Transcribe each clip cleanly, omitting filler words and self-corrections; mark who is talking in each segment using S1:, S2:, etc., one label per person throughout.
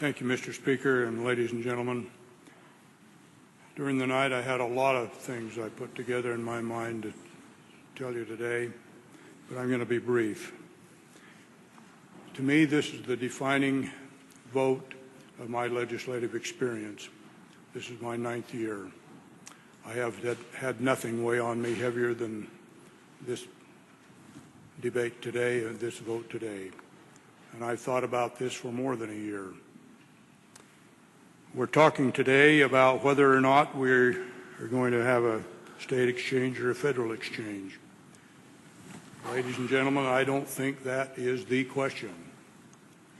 S1: Thank you, Mr. Speaker, and ladies and gentlemen. During the night, I had a lot of things I put together in my mind to tell you today, but I'm going to be brief. To me, this is the defining vote of my legislative experience. This is my 9th year. I have had nothing weigh on me heavier than this debate today and this vote today. And I've thought about this for more than a year. We're talking today about whether or not we're going to have a state exchange or a federal exchange. Ladies and gentlemen, I don't think that is the question.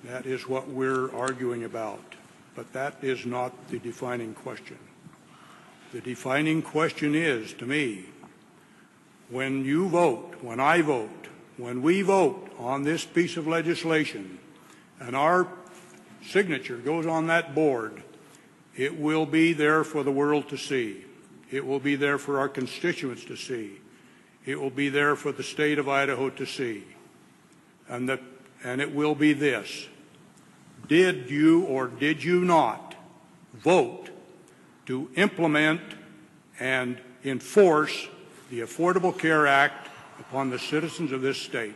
S1: That is what we're arguing about, but that is not the defining question. The defining question is, to me, when you vote, when I vote, when we vote on this piece of legislation and our signature goes on that board, it will be there for the world to see. It will be there for our constituents to see. It will be there for the state of Idaho to see. And it will be this: did you or did you not vote to implement and enforce the Affordable Care Act upon the citizens of this state?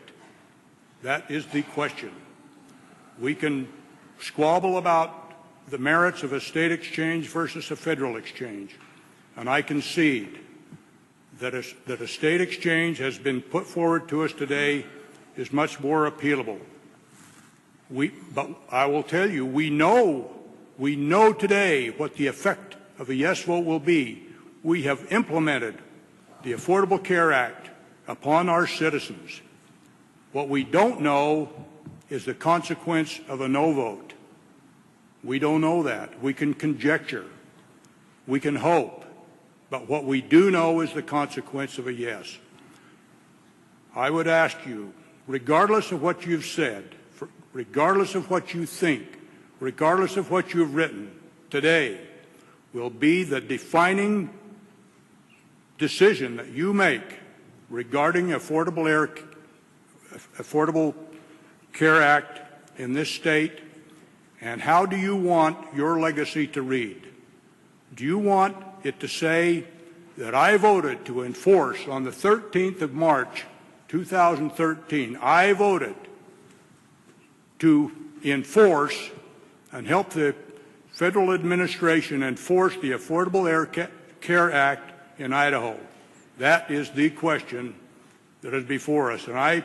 S1: That is the question. We can squabble about the merits of a state exchange versus a federal exchange, and I concede that a state exchange has been put forward to us today is much more appealable. But I will tell you, we know today what the effect of a yes vote will be. We have implemented the Affordable Care Act upon our citizens. What we don't know is the consequence of a no vote. We don't know that. We can conjecture. We can hope. But what we do know is the consequence of a yes. I would ask you, regardless of what you've said, regardless of what you think, regardless of what you've written, today will be the defining decision that you make regarding Affordable Care Act in this state. And how do you want your legacy to read? Do you want it to say that I voted to enforce on the 13th of March, 2013, I voted to enforce and help the federal administration enforce the Affordable Care Act in Idaho? That is the question that is before us. And I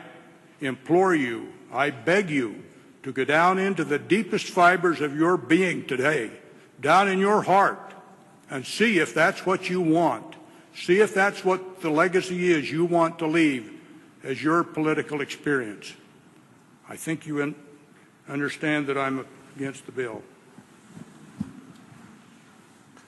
S1: implore you, I beg you, to go down into the deepest fibers of your being today, down in your heart, and see if that's what you want. See if that's what the legacy is you want to leave as your political experience. I think you understand that I'm against the bill.